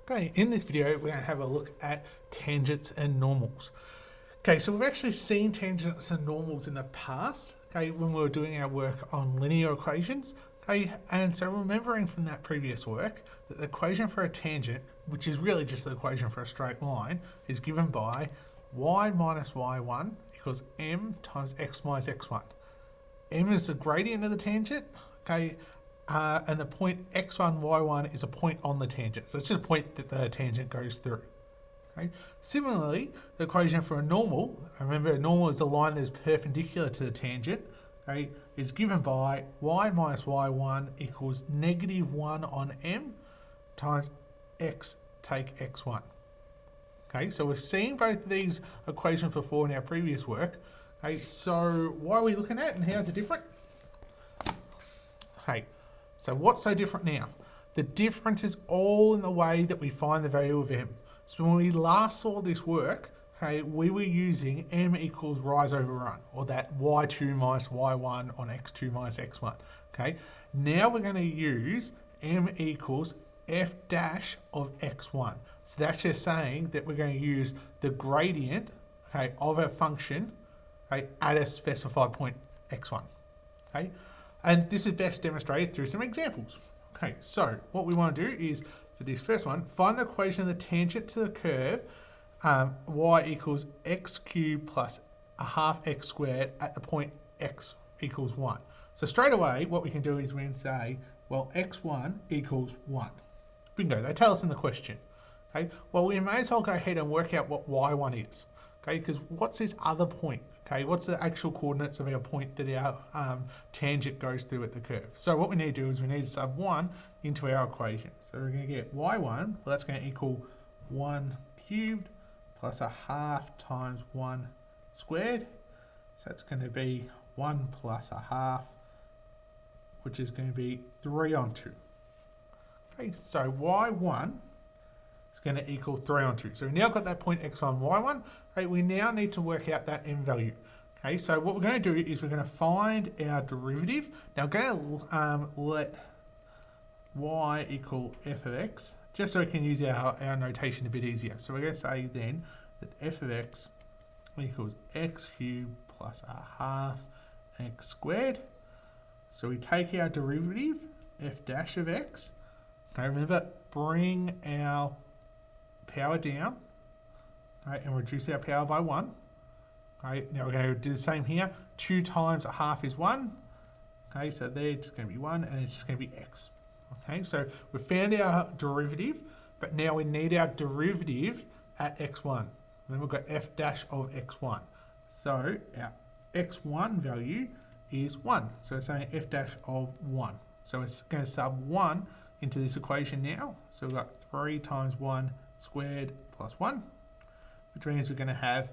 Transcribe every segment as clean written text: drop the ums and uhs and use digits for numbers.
Okay, in this video, we're going to have a look at tangents and normals. Okay, so we've actually seen tangents and normals in the past, okay, when we were doing our work on linear equations. Okay, and so remembering from that previous work that the equation for a tangent, which is really just the equation for a straight line, is given by y minus y1 equals m times x minus x1. M is the gradient of the tangent, okay, and the point x1, y1 is a point on the tangent. So it's just a point that the tangent goes through. Okay. Similarly, the equation for a normal, remember a normal is the line that is perpendicular to the tangent, okay, is given by y minus y1 equals -1 on m times x take x1. Okay, so we've seen both of these equations before in our previous work. Okay, so what are we looking at and how is it different? Okay, so what's so different now? The difference is all in the way that we find the value of m. So when we last saw this work, okay, we were using m equals rise over run, or that y2 minus y1 on x2 minus x1. Okay, now we're going to use m equals f dash of x1. So that's just saying that we're going to use the gradient, okay, of a function, okay, at a specified point x1. Okay, and this is best demonstrated through some examples. Okay, so what we want to do is, for this first one, find the equation of the tangent to the curve y equals x cubed plus a half x squared at the point x equals 1. So straight away, what we can do is we can say, well, x1 equals 1. Bingo, they tell us in the question. Okay, well, we may as well go ahead and work out what y1 is. Okay, because what's this other point? Okay, what's the actual coordinates of our point that our tangent goes through at the curve? So what we need to do is we need to sub 1 into our equation. So we're going to get y1, well, that's going to equal 1 cubed plus a half times 1 squared. So it's going to be 1 plus a half, which is going to be 3 on 2. Okay, so y1 is going to equal 3 on 2. So we now got that point x1, y1. Okay, we now need to work out that m value. Okay, so what we're going to do is we're going to find our derivative. Now I'm going to let y equal f of x, just so we can use our notation a bit easier. So we're going to say then that f of x equals x cubed plus a half x squared. So we take our derivative, f dash of x. Okay, remember, bring our power down, right, and reduce our power by 1. Okay, now we're going to do the same here. 2 times a half is 1. Okay, so there it's going to be 1, and it's just going to be x. Okay, so we found our derivative, but now we need our derivative at x1. Then we've got f dash of x1. So our x1 value is 1. So we're saying f dash of 1. So it's going to sub 1 into this equation now. So we've got 3 times 1 squared plus 1, which means we're going to have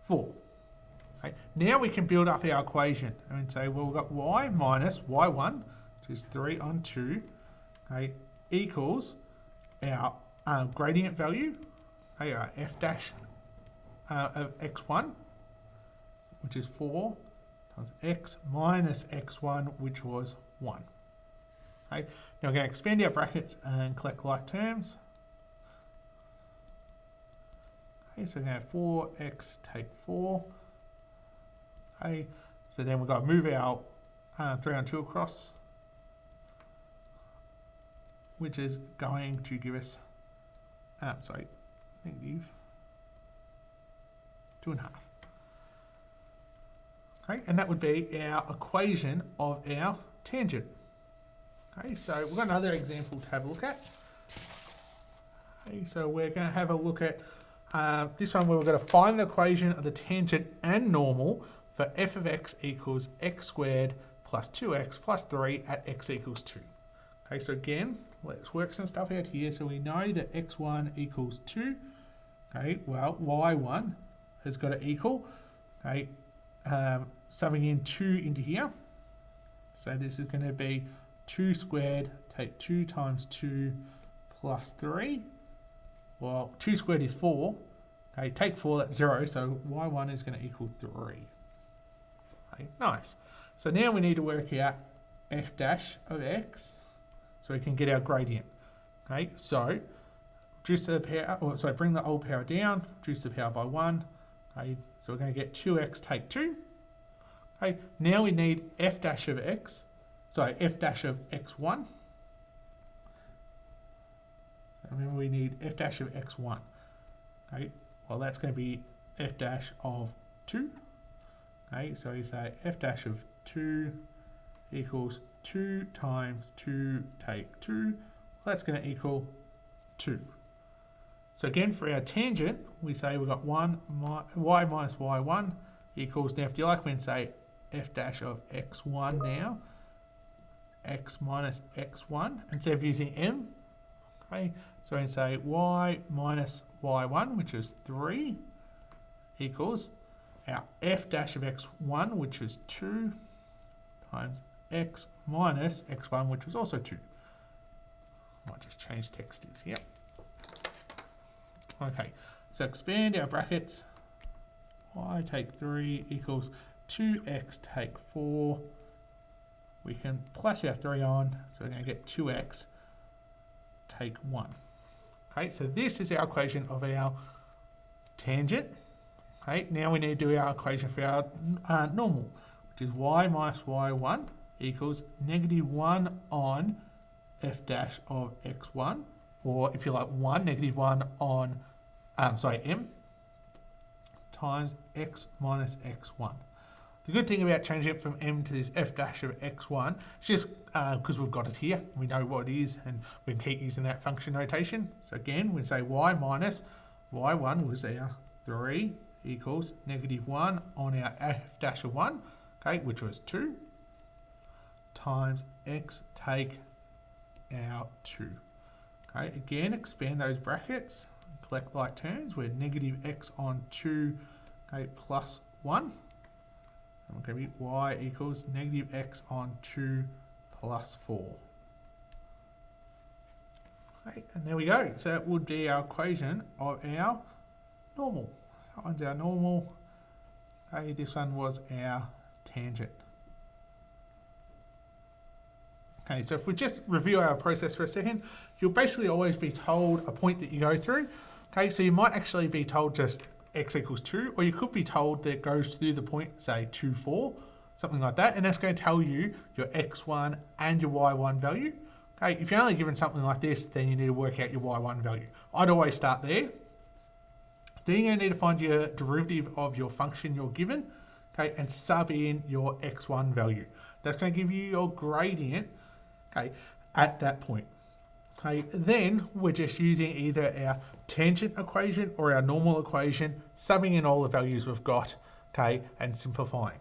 4. Okay. Now we can build up our equation and say, well, we've got y minus y1, which is 3 on 2, okay, equals our gradient value, okay, our f dash of x1, which is 4 times x minus x1, which was 1. Okay. Now we're going to expand our brackets and collect like terms. Okay, so we're going to have 4x take 4. Okay, so then we've got to move our 3 on 2 across, which is going to give us, negative 2.5. Okay, and that would be our equation of our tangent. Okay, so we've got another example to have a look at. Okay, so we're going to have a look at this one where we're going to find the equation of the tangent and normal for f of x equals x squared plus 2x plus 3 at x equals 2. Okay, so again, let's work some stuff out here. So we know that x1 equals 2. Okay, well, y1 has got to equal, okay, subbing in 2 into here. So this is going to be 2 squared, take 2 times 2 plus 3. Well, 2 squared is 4. Okay, take 4, that's 0. So y1 is going to equal 3. Okay, nice. So now we need to work out f dash of x so we can get our gradient. Okay, so reduce the power, bring the old power down, reduce the power by 1. Okay, so we're going to get 2x take 2. Okay, now we need f dash of x, f dash of x1. So remember we need f dash of x1. Okay, well that's going to be f dash of 2. Okay, so you say f dash of 2 equals 2 times 2 take 2. Well, that's going to equal 2. So again, for our tangent, we say we've got y minus y1 equals, now if you like, we can say f dash of x1 now, x minus x1, instead of using m. Okay, so we can say y minus y1, which is 3, equals our f dash of x1, which is 2, times x minus x1, which was also 2. Might just change textures here. Okay, so expand our brackets. Y take 3 equals 2x take 4. We can plus our 3 on, so we're going to get 2x take 1. Okay, so this is our equation of our tangent. Okay, now we need to do our equation for our normal, which is y minus y1 equals -1 on f dash of x1, or if you like 1, -1 on, m, times x minus x1. The good thing about changing it from m to this f dash of x1 is just because we've got it here, we know what it is, and we can keep using that function notation. So again, we say y minus y1 was our 3 equals -1 on our f dash of 1, okay, which was 2, times x take our 2. Okay, again, expand those brackets, collect like terms. We're -x on 2, okay, plus 1. And we're going to be y equals -x on 2 plus 4. Okay, and there we go. So that would be our equation of our normal. That one's our normal. Okay, this one was our tangent. Okay, so if we just review our process for a second, you'll basically always be told a point that you go through. Okay, so you might actually be told just x equals 2, or you could be told that it goes through the point, say 2, 4, something like that, and that's going to tell you your x1 and your y1 value. Okay, if you're only given something like this, then you need to work out your y1 value. I'd always start there. Then you're going to need to find your derivative of your function you're given, okay, and sub in your x1 value. That's going to give you your gradient, okay, at that point. Okay, then we're just using either our tangent equation or our normal equation, subbing in all the values we've got, okay, and simplifying.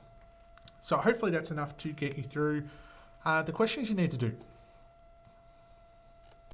So hopefully that's enough to get you through the questions you need to do.